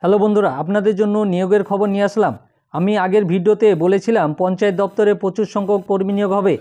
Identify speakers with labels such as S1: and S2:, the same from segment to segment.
S1: Hello বন্ধুরা, আপনাদের জন্য নিয়োগের খবর নিয়ে আসলাম। আমি আগের ভিডিওতে বলেছিলাম পঞ্চায়েত দপ্তরে প্রচুর সংখ্যক কর্মী নিয়োগ হবে।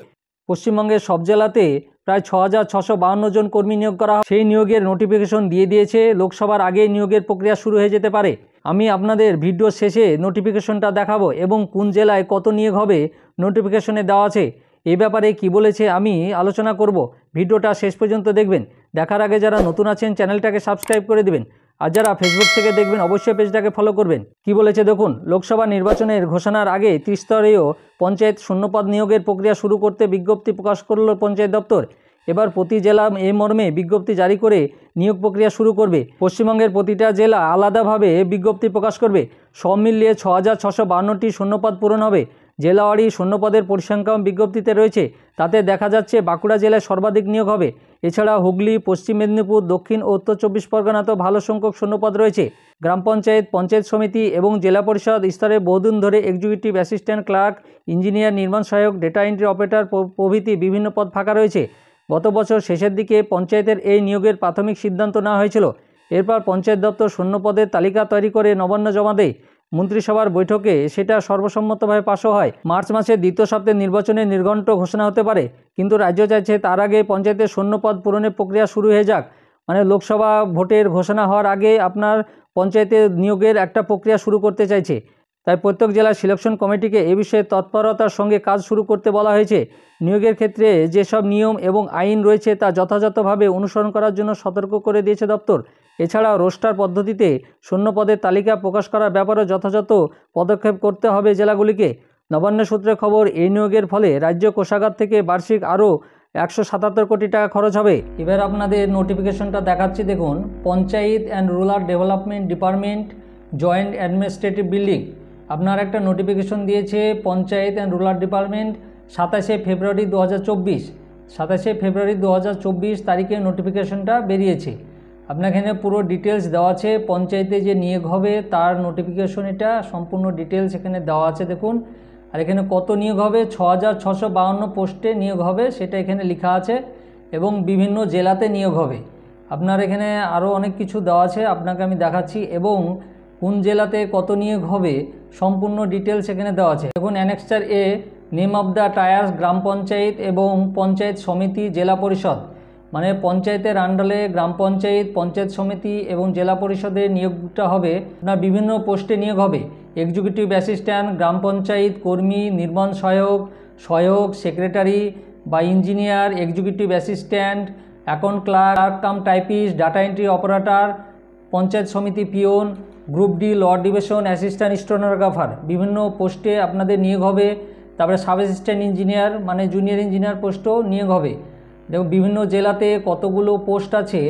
S1: পশ্চিমবঙ্গের সব জেলাতে প্রায় 6,652 জন কর্মী নিয়োগ করা হবে। সেই নিয়োগের নোটিফিকেশন দিয়ে দিয়েছে। লোকসভার আগে নিয়োগের প্রক্রিয়া শুরু হয়ে যেতে পারে। আমি আপনাদের ভিডিও শেষে নোটিফিকেশনটা দেখাবো এবং কোন জেলায় কত নিয়োগ হবে নোটিফিকেশনে দেওয়া আছে। এই ব্যাপারে কি বলেছে আমি আলোচনা করব। ভিডিওটা শেষ পর্যন্ত দেখবেন। দেখার আগে যারা নতুন আছেন চ্যানেলটাকে সাবস্ক্রাইব করে দিবেন, আর যারা ফেসবুক থেকে দেখবেন অবশ্যই পেজটাকে ফলো করবেন। কি বলেছে দেখুন, লোকসভা নির্বাচনের ঘোষণার আগে ত্রিস্তরীয় পঞ্চায়েত শূন্যপদ নিয়োগের প্রক্রিয়া শুরু করতে বিজ্ঞপ্তি প্রকাশ করল পঞ্চায়েত দপ্তর। এবার প্রতি জেলা এই মর্মে বিজ্ঞপ্তি জারি করে নিয়োগ প্রক্রিয়া শুরু করবে। পশ্চিমবঙ্গের প্রতিটা জেলা আলাদাভাবে বিজ্ঞপ্তি প্রকাশ করবে। সব মিলিয়ে 6,652টি শূন্যপদ পূরণ হবে। জেলাওয়ারি শূন্যপদের পরিসংখ্যান বিজ্ঞপ্তিতে রয়েছে। তাতে দেখা যাচ্ছে বাঁকুড়া জেলায় সর্বাধিক নিয়োগ হবে। এছাড়া হুগলি, পশ্চিম মেদিনীপুর, দক্ষিণ ও উত্তর 24 পরগনাতেও ভালো সংখ্যক শূন্যপদ রয়েছে। গ্রাম পঞ্চায়েত, পঞ্চায়েত সমিতি এবং জেলা পরিষদ স্তরে বহুদিন ধরে এক্সিকিউটিভ অ্যাসিস্ট্যান্ট, ক্লার্ক, ইঞ্জিনিয়ার, নির্মাণ সহায়ক, ডেটা এন্ট্রি অপারেটর প্রভৃতি বিভিন্ন পদ ফাঁকা রয়েছে। গত বছর শেষের দিকে পঞ্চায়েতের এই নিয়োগের প্রাথমিক সিদ্ধান্ত নেওয়া হয়েছিল। এরপর পঞ্চায়েত দপ্তর শূন্যপদের তালিকা তৈরি করে নবান্ন জমা দেয়। মন্ত্রিসভার বৈঠকে সেটা সর্বসম্মতভাবে পাশও হয়। মার্চ মাসের দ্বিতীয় সপ্তাহে নির্বাচনের নির্ঘণ্ট ঘোষণা হতে পারে, কিন্তু রাজ্য চাইছে তার আগে পঞ্চায়েতের শূন্যপদ পূরণের প্রক্রিয়া শুরু হয়ে যাক। মানে লোকসভা ভোটের ঘোষণা হওয়ার আগে আপনার পঞ্চায়েতের নিয়োগের একটা প্রক্রিয়া শুরু করতে চাইছে। তাই প্রত্যেক জেলার সিলেকশন কমিটিকে এ বিষয়ে তৎপরতার সঙ্গে কাজ শুরু করতে বলা হয়েছে। নিয়োগের ক্ষেত্রে যেসব নিয়ম এবং আইন রয়েছে তা যথাযথভাবে অনুসরণ করার জন্য সতর্ক করে দিয়েছে দপ্তর। এছাড়াও রোস্টার পদ্ধতিতে শূন্যপদের তালিকা প্রকাশ করার ব্যাপারে যথাযথ পদক্ষেপ করতে হবে জেলাগুলিকে। নবান্ন সূত্রে খবর, এই নিয়োগের ফলে রাজ্য কোষাগার থেকে বার্ষিক আরও 177 কোটি টাকা খরচ হবে। এবার আপনাদের নোটিফিকেশনটা দেখাচ্ছি দেখুন। Panchayat and rural development department joint administrative building আপনার একটা নোটিফিকেশন দিয়েছে পঞ্চায়েত অ্যান্ড রুরাল ডিপার্টমেন্ট 27শে ফেব্রুয়ারি 2024। 27শে ফেব্রুয়ারি 2024 তারিখে নোটিফিকেশনটা বেরিয়েছে। আপনার এখানে পুরো ডিটেলস দেওয়া আছে। পঞ্চায়েতে যে নিয়োগ হবে তার নোটিফিকেশন, এটা সম্পূর্ণ ডিটেলস এখানে দেওয়া আছে দেখুন। আর এখানে কত নিয়োগ হবে, 6,652 পোস্টে নিয়োগ হবে সেটা এখানে লেখা আছে, এবং বিভিন্ন জেলাতে নিয়োগ হবে। আপনার এখানে আরও অনেক কিছু দেওয়া আছে, আপনাকে আমি দেখাচ্ছি, এবং কোন জেলাতে কত নিয়োগ হবে সম্পূর্ণ ডিটেলস এখানে দেওয়া আছে। দেখুন annexure A, name of the tiers, গ্রাম পঞ্চায়েত এবং পঞ্চায়েত সমিতি, জেলা পরিষদ। মানে পঞ্চায়েতের আন্ডারে গ্রাম পঞ্চায়েত, পঞ্চায়েত সমিতি এবং জেলা পরিষদের নিয়োগটা হবে। আপনার বিভিন্ন পোস্টে নিয়োগ হবে। এক্সিকিউটিভ অ্যাসিস্ট্যান্ট, গ্রাম পঞ্চায়েত কর্মী, নির্মাণ সহায়ক, সেক্রেটারি বা engineer, executive assistant, account clerk cum typist, data entry operator, panchayat সমিতি peon, group D L division assistant stenographer, বিভিন্ন পোস্টে আপনাদের নিয়োগ হবে। তারপরে সাব অ্যাসিস্ট্যান্ট ইঞ্জিনিয়ার মানে জুনিয়র ইঞ্জিনিয়ার পোস্টও নিয়োগ হবে। দেখুন বিভিন্ন জেলাতে কতগুলো পোস্ট আছে,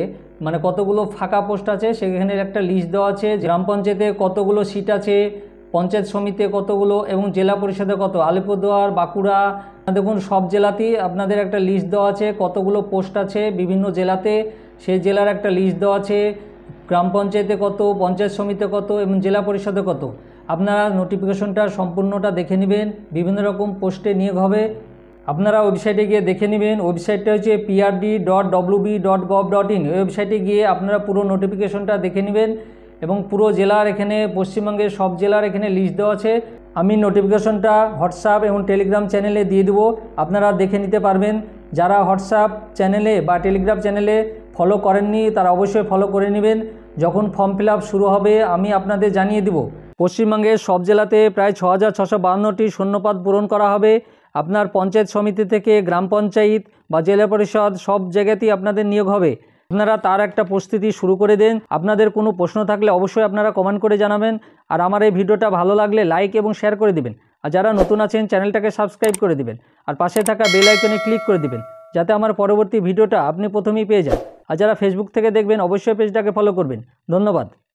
S1: মানে কতগুলো ফাঁকা পোস্ট আছে সেখানে একটা লিস্ট দেওয়া আছে। গ্রাম পঞ্চায়েতে কতগুলো সিট আছে, পঞ্চায়েত সমিতিতে কতগুলো, এবং জেলা পরিষদে কত। আলিপুরদুয়ার, বাঁকুড়া, দেখুন সব জেলাতেই আপনাদের একটা লিস্ট দেওয়া আছে কতগুলো পোস্ট আছে বিভিন্ন জেলাতে। সেই জেলার একটা লিস্ট দেওয়া আছে, গ্রাম পঞ্চায়েতে কত, পঞ্চায়েত সমিতিতে কত এবং জেলা পরিষদে কত। আপনারা নোটিফিকেশনটা সম্পূর্ণটা দেখে নেবেন। বিভিন্ন রকম পোস্টে নিয়োগ হবে, আপনারা ওয়েবসাইটে গিয়ে দেখে নেবেন। ওয়েবসাইটটা হচ্ছে prd.wb.gov.in। ওয়েবসাইটে গিয়ে আপনারা পুরো নোটিফিকেশনটা দেখে নেবেন, এবং পুরো জেলার এখানে পশ্চিমবঙ্গের সব জেলার এখানে লিস্ট দেওয়া আছে। আমি নোটিফিকেশনটা হোয়াটসঅ্যাপ এবং টেলিগ্রাম চ্যানেলে দিয়ে দেবো, আপনারা দেখে নিতে পারবেন। যারা হোয়াটসঅ্যাপ চ্যানেলে বা টেলিগ্রাম চ্যানেলে ফলো করেননি তারা অবশ্যই ফলো করে নেবেন। যখন ফর্ম ফিল আপ শুরু হবে আমি আপনাদের জানিয়ে দেব। পশ্চিমবঙ্গের সব জেলাতে প্রায় 6,652টি শূন্যপদ পূরণ করা হবে। আপনার পঞ্চায়েত সমিতি থেকে গ্রাম পঞ্চায়েত বা জেলা পরিষদ সব জায়গাতেই আপনাদের নিয়োগ হবে। আপনারা তার একটা প্রস্তুতি শুরু করে দেন। আপনাদের কোনো প্রশ্ন থাকলে অবশ্যই আপনারা কমেন্ট করে জানাবেন। আর আমার এই ভিডিওটা ভালো লাগলে লাইক এবং শেয়ার করে দিবেন। আর যারা নতুন আছেন চ্যানেলটাকে সাবস্ক্রাইব করে দিবেন, আর পাশে থাকা বেল আইকনে ক্লিক করে দিবেন, যাতে আমার পরবর্তী ভিডিওটা আপনি প্রথমেই পেয়ে যান। আর যারা ফেসবুক থেকে দেখবেন অবশ্যই পেজটাকে ফলো করবেন। ধন্যবাদ।